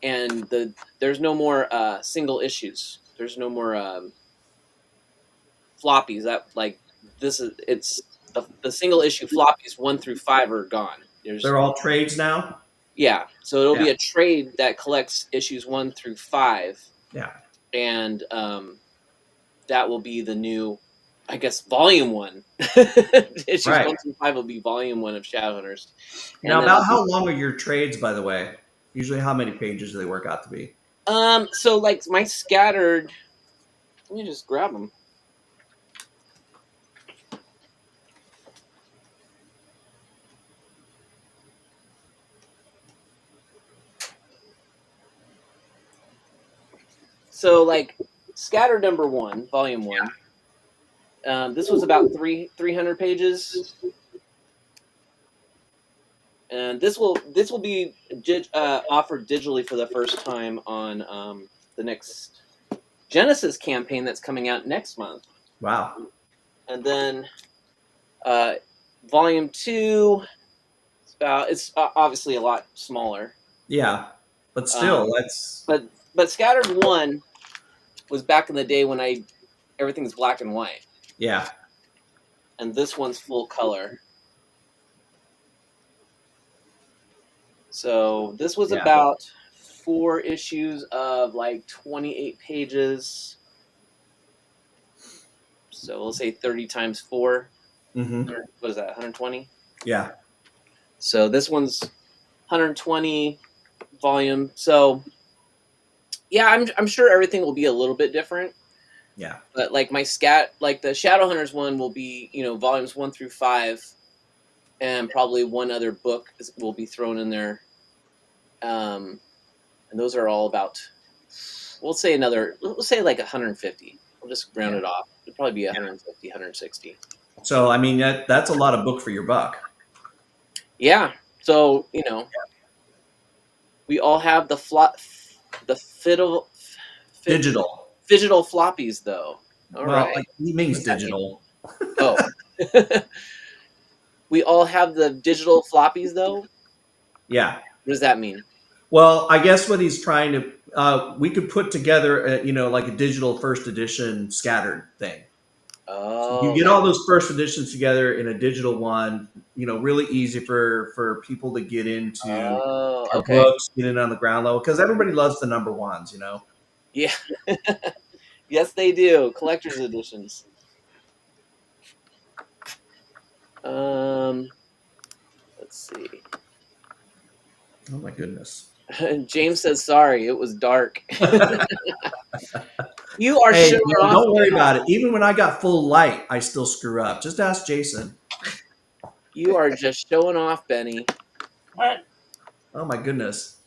And there's no more single issues. There's no more floppies. It's the single issue floppies 1 through 5 are gone. They're all trades now? Yeah, so it'll be a trade that collects issues 1 through 5. Yeah. And that will be the new, I guess, volume 1. Issues 1 through 5 will be volume 1 of Shadowhunters. Now, about how long are your trades, by the way? Usually, how many pages do they work out to be? So like my scattered, let me just grab them. So like scattered number 1, volume 1. This was about 300 pages. And this will be offered digitally for the first time on the next Genesis campaign that's coming out next month. Wow. And then volume 2, it's obviously a lot smaller. Yeah, but still, that's. But Scattered 1 was back in the day when everything's black and white. Yeah. And this one's full color. So this was about 4 issues of like 28 pages. So we'll say 30 times 4. Mm-hmm. What is that, 120? Yeah. So this one's 120 volume. So yeah, I'm sure everything will be a little bit different. Yeah. But like the Shadowhunters one will be, volumes 1 through 5. And probably one other book will be thrown in there. And those are all about, we'll say like 150. We'll just round it off. It'll probably be 150, 160. So, I mean, that's a lot of book for your buck. Yeah. So, we all have the digital floppies, though. All right. Like, he means digital. Oh. We all have the digital floppies, though? Yeah. What does that mean? Well, I guess what he's trying to, we could put together, like a digital first edition scattered thing. Oh. So you get all those first editions together in a digital one, really easy for people to get into our books, get in on the ground level, because everybody loves the number ones, Yeah. Yes, they do. Collector's editions. Let's see. Oh my goodness. James says sorry, it was dark. You are hey, showing off. Don't worry about it. Even when I got full light, I still screw up. Just ask Jason. You are just showing off, Benny. What? Oh my goodness.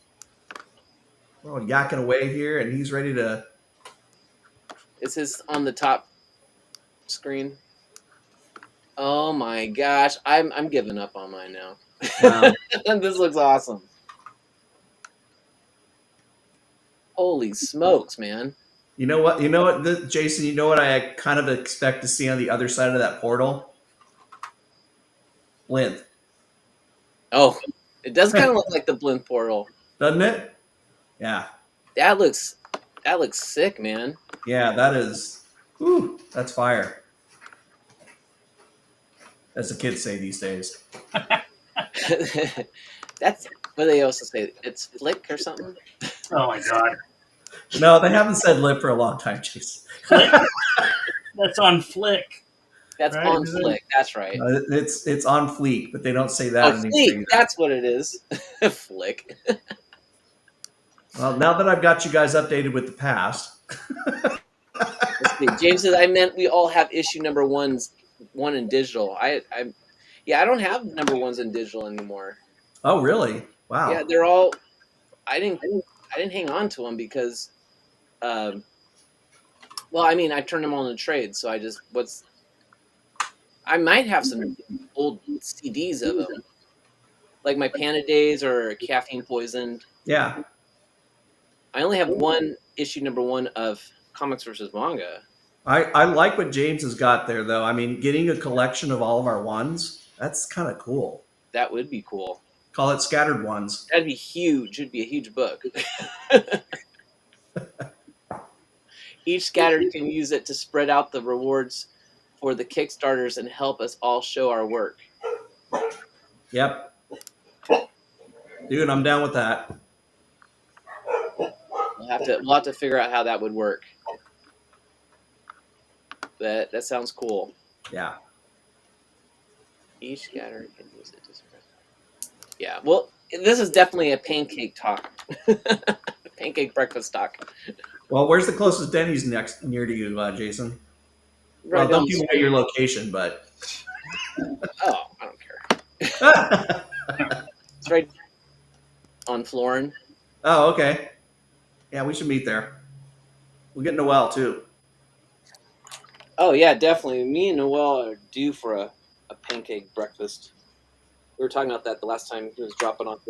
We're all yakking away here, and he's ready to. Is this on the top screen? Oh my gosh, I'm giving up on mine now. Wow. This looks awesome. Holy smokes, man. You know what, Jason, you know what I kind of expect to see on the other side of that portal? Blinth. Oh, it does kind of look like the Blinth portal. Doesn't it? Yeah. That looks sick, man. Yeah, that is. Ooh, that's fire. As the kids say these days. That's what they also say. It's flick or something. Oh my god. No, they haven't said lip for a long time, Jason. That's on Flick. That's right, on Flick. That's right. It's on Fleek, but they don't say that. Oh, Fleek. That's what it is. Flick. Well, now that I've got you guys updated with the past. Let's see. James says, I meant we all have issue number 1 in digital. I don't have number 1s in digital anymore. Oh, really? Wow. Yeah, they're all. I didn't hang on to them because, I turned them all into trades. So I might have some old CDs of them. like my Panda Days or Caffeine Poisoned. Yeah. I only have one issue number 1 of Comics versus Manga. I like what James has got there, though. I mean, getting a collection of all of our ones, that's kind of cool. That would be cool. Call it Scattered Ones. That'd be huge. It'd be a huge book. Each Scattered can use it to spread out the rewards for the Kickstarters and help us all show our work. Yep. Dude, I'm down with that. We'll have to figure out how that would work. That sounds cool. Yeah. Each Scattered can use it to spread. Yeah. Well, this is definitely a pancake talk. Pancake breakfast talk. Well, where's the closest Denny's near to you, Jason? Right well, down don't the give away street. your location, but. Oh, I don't care. It's right on Florin. Oh, okay. Yeah, we should meet there. We'll get Noel, too. Oh, yeah, definitely. Me and Noel are due for a pancake breakfast. We were talking about that the last time he was dropping off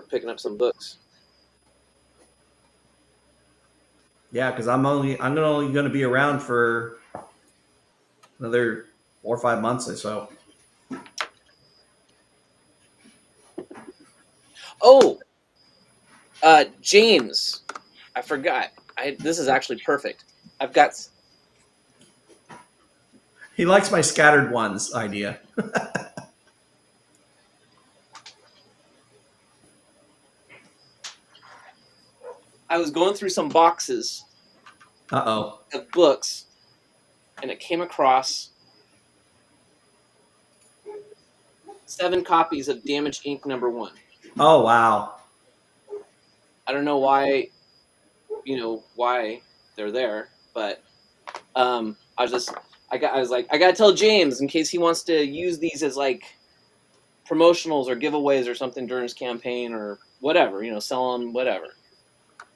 picking up some books. Yeah, because I'm only going to be around for another 4 or 5 months or so. Oh, James, I forgot. This is actually perfect. I've got. He likes my Scattered Ones idea. I was going through some boxes Uh-oh. of books, and it came across 7 copies of Damaged Inc. number 1. Oh, wow. I don't know why, why they're there, but I was like, I gotta tell James in case he wants to use these as like promotionals or giveaways or something during his campaign or whatever, sell them, whatever.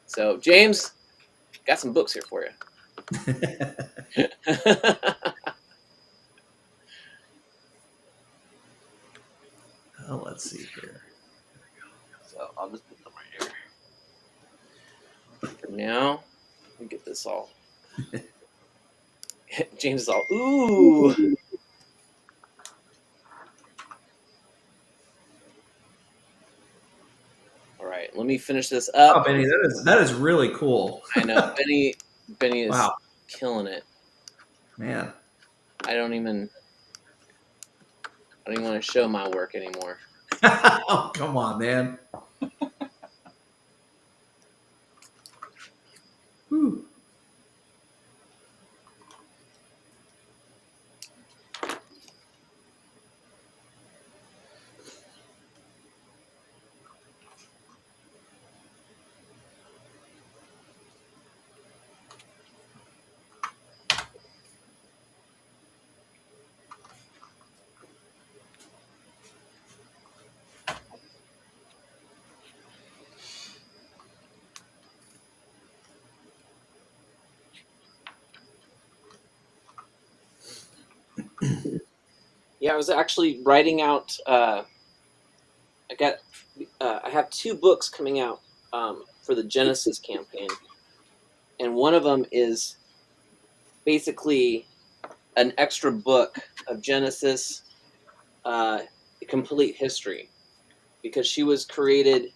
So James, got some books here for you. Oh, let's see here. So I'll just put them right here. For now, let me get this all. James is all, ooh. All right, let me finish this up. Oh, Benny, that is really cool. I know, Benny is Wow. killing it. Man. I don't even want to show my work anymore. Oh, come on, man. Whew. Yeah, I was actually writing out. I have 2 books coming out for the Genesis campaign, and one of them is basically an extra book of Genesis, complete history, because she was created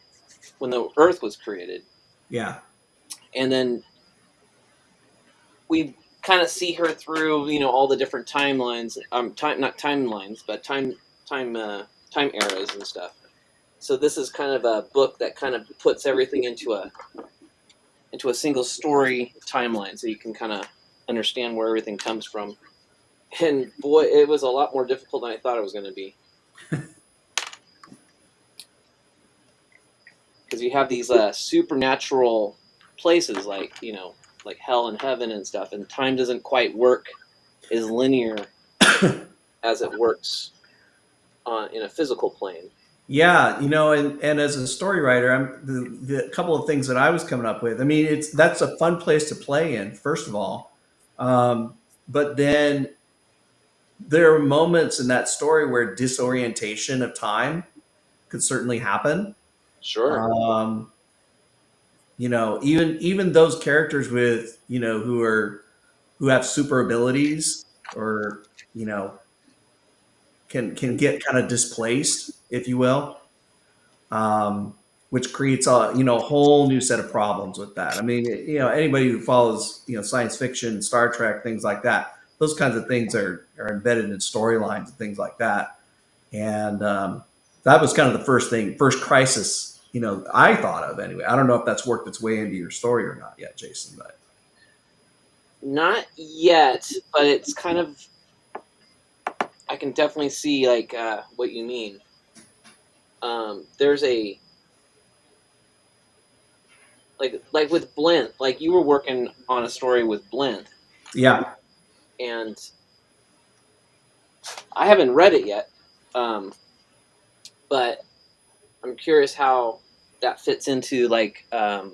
when the Earth was created. Yeah. And then we kind of see her through, all the different timelines, not timelines, but time eras and stuff. So this is kind of a book that kind of puts everything into a single story timeline, so you can kind of understand where everything comes from. And boy, it was a lot more difficult than I thought it was going to be. Because you have these supernatural places like hell and heaven and stuff, and time doesn't quite work as linear as it works in a physical plane. Yeah, and as a story writer, the couple of things that I was coming up with. I mean, that's a fun place to play in, first of all, but then there are moments in that story where disorientation of time could certainly happen. Sure. You know, even those characters with, you know, who have super abilities, or, you know, can get kind of displaced, if you will, which creates a, you know, whole new set of problems with that. I mean, you know, anybody who follows, you know, science fiction, Star Trek, things like that, those kinds of things are embedded in storylines and things like that. And that was kind of the first crisis, you know, I thought of anyway. I don't know if that's worked its way into your story or not yet, Jason, but Not yet, but it's kind of. I can definitely see like what you mean. There's a like with Blint, like you were working on a story with Blint, yeah. and I haven't read it yet, but I'm curious how that fits into like the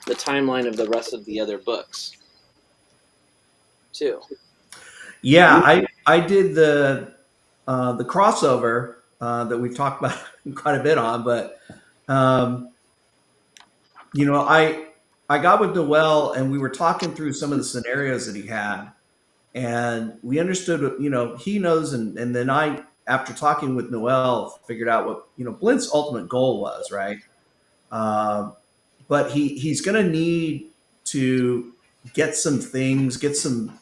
timeline of the rest of the other books, too. Yeah, I did the crossover that we've talked about quite a bit on, but you know, I got with Noel and we were talking through some of the scenarios that he had, and we understood, you know, he knows, and then I, after talking with Noel, figured out what, you know, Blint's ultimate goal was, right? But he's going to need to get some things, get some,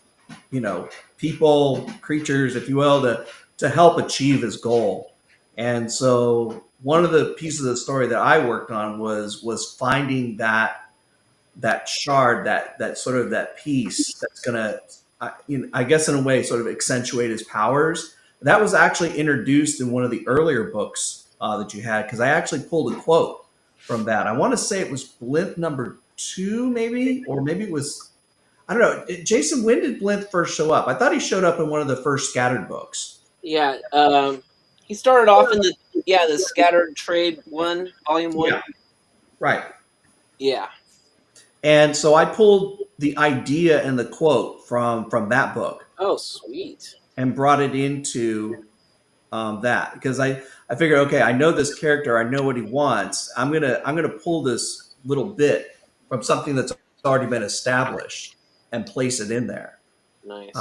you know, people, creatures, if you will, to help achieve his goal. And so one of the pieces of the story that I worked on was finding that shard, that sort of that piece that's going to, you know, I guess in a way, sort of accentuate his powers. That was actually introduced in one of the earlier books that you had, because I actually pulled a quote from that. I want to say it was Blint number 2, maybe, or maybe it was, I don't know. Jason, when did Blint first show up? I thought he showed up in one of the first Scattered books. Yeah, he started off in the Scattered Trade one, volume 1. Yeah, right. Yeah. And so I pulled the idea and the quote from that book. Oh, sweet. And brought it into that, because I figured, okay, I know this character, I know what he wants. I'm gonna pull this little bit from something that's already been established and place it in there. Nice.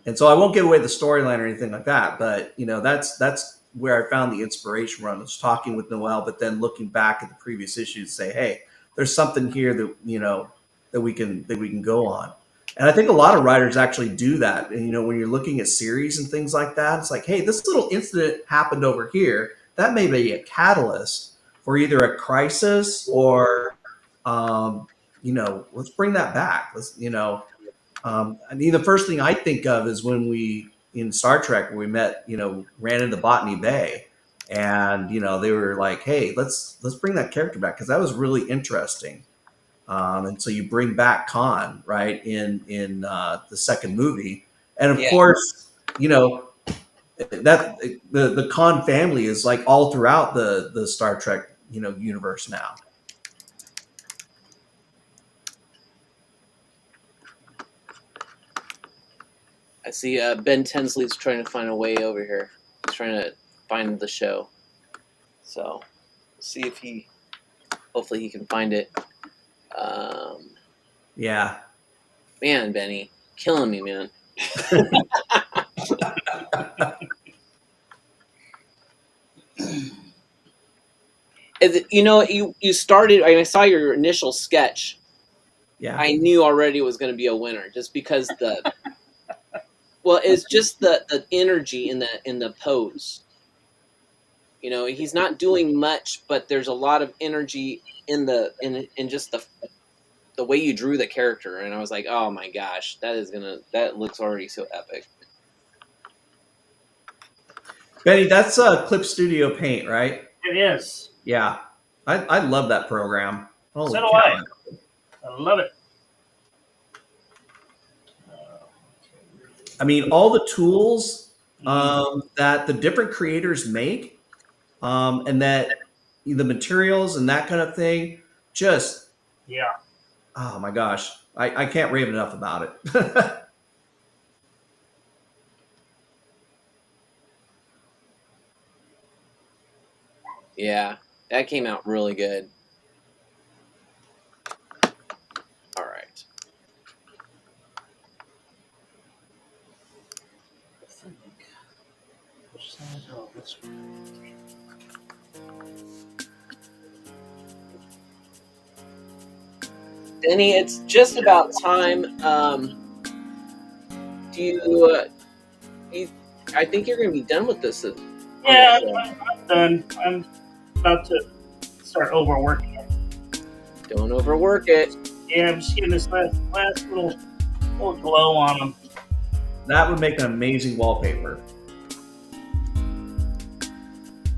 And so I won't give away the storyline or anything like that, but you know, that's where I found the inspiration from. I was talking with Noel, but then looking back at the previous issues, say, hey, there's something here that, you know, that we can go on. And I think a lot of writers actually do that. And, you know, when you're looking at series and things like that, it's like, hey, this little incident happened over here. That may be a catalyst for either a crisis or, you know, let's bring that back. Let's, you know, I mean, the first thing I think of is when we, in Star Trek, where we met, you know, ran into Botany Bay, and, you know, they were like, hey, let's bring that character back, because that was really interesting. And so you bring back Khan, right, in the second movie, and of course, you know, that the Khan family is like all throughout the Star Trek, you know, universe now. I see Ben Tinsley's trying to find a way over here. He's trying to find the show. So, see if hopefully he can find it. Yeah. Man, Benny, killing me, man. You know, you started. I saw your initial sketch. Yeah. I knew already it was going to be a winner, just because well, it's just the energy in the pose. You know, he's not doing much, but there's a lot of energy in just the way you drew the character, and I was like, oh my gosh, that looks already so epic. Benny, that's Clip Studio Paint, right? It is. Yeah. I love that program. Holy So do cow. I love it. I mean, all the tools that the different creators make, and that the materials and that kind of thing, just, yeah. Oh my gosh, I can't rave enough about it. Yeah, that came out really good. All right. Denny, it's just about time. I think you're going to be done with this. Yeah, I'm done. I'm about to start overworking it. Don't overwork it. Yeah, I'm just getting this last little glow on them. That would make an amazing wallpaper.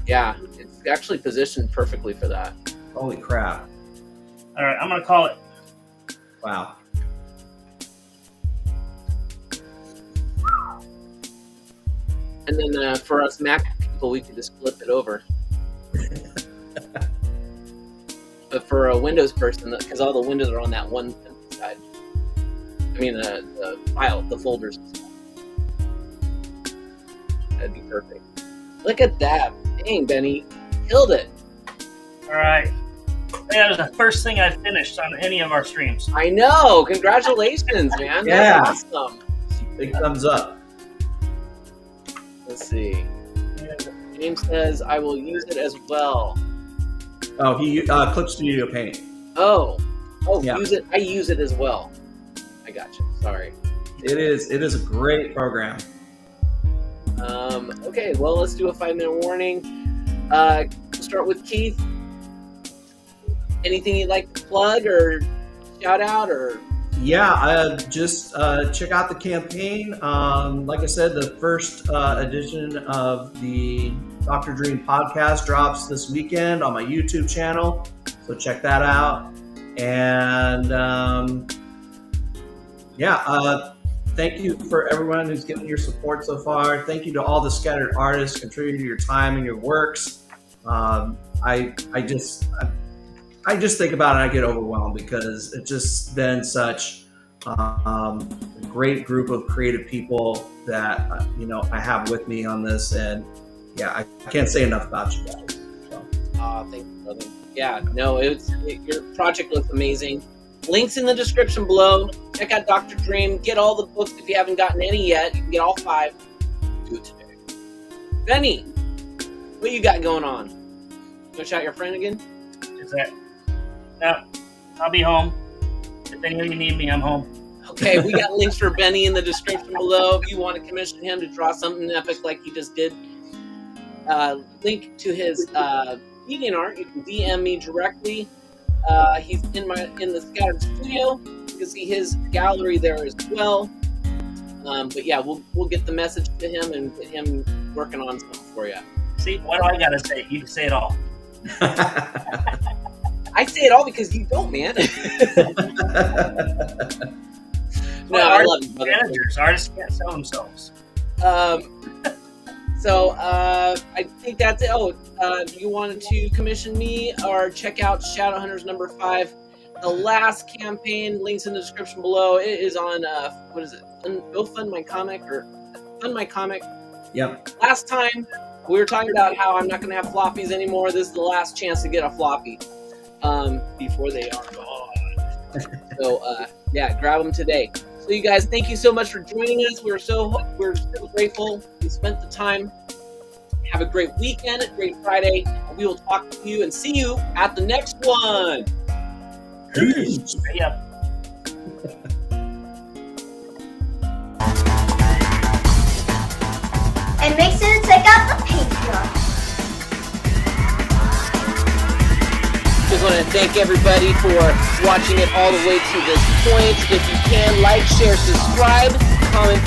Yeah, it's actually positioned perfectly for that. Holy crap. All right, I'm going to call it. Wow. And then for us Mac people, we can just flip it over. But for a Windows person, because all the windows are on that one side. I mean, the file, the folders and stuff. That'd be perfect. Look at that. Dang, Benny. Killed it. All right. That was the first thing I finished on any of our streams. I know. Congratulations, man. Yeah. That's awesome. Big thumbs up. Let's see. James says, I will use it as well. Oh, he Clip Studio Paint. Oh, yeah. Use it. I use it as well. I got you. Sorry. It is a great program. Okay, well, let's do a 5-minute warning. Start with Keith. Anything you'd like to plug or shout out or? Yeah, just check out the campaign. Like I said, the first edition of the Dr. Dream podcast drops this weekend on my YouTube channel, so check that out. And thank you for everyone who's given your support so far. Thank you to all the scattered artists contributing your time and your works. I just think about it and I get overwhelmed because it's just been such a great group of creative people that I have with me on this, and yeah, I can't say enough about you guys. So. Thank you, brother. Yeah, no, your project looks amazing. Links in the description below. Check out Dr. Dream. Get all the books if you haven't gotten any yet. You can get all 5. Do it today. Benny, what you got going on? Go shout your friend again? Is that? No, I'll be home. If any of you need me, I'm home. Okay, we got links for Benny in the description below. If you want to commission him to draw something epic like he just did, link to his DeviantArt. You can DM me directly. He's in the Scattered Studio. You can see his gallery there as well. But yeah, we'll get the message to him and get him working on something for you. See, what do I gotta say? You can say it all. I say it all because you don't, man. No, I love you, brother. Artists can't sell themselves. So I think that's it. Oh, you wanted to commission me or check out Shadow Hunters number 5, the last campaign. Links in the description below. It is on what is it? Go Fund My Comic or Fund My Comic. Yep. Last time we were talking about how I'm not going to have floppies anymore. This is the last chance to get a floppy before they are gone. So yeah, grab them today. So you guys, thank you so much for joining us. We're so grateful you spent the time. Have a great weekend, a great Friday, and we will talk to you and see you at the next one. Peace. Yep. And make sure to check out the Patreon. Just want to thank everybody for watching it all the way to this point. If you can, like, share, subscribe, comment below.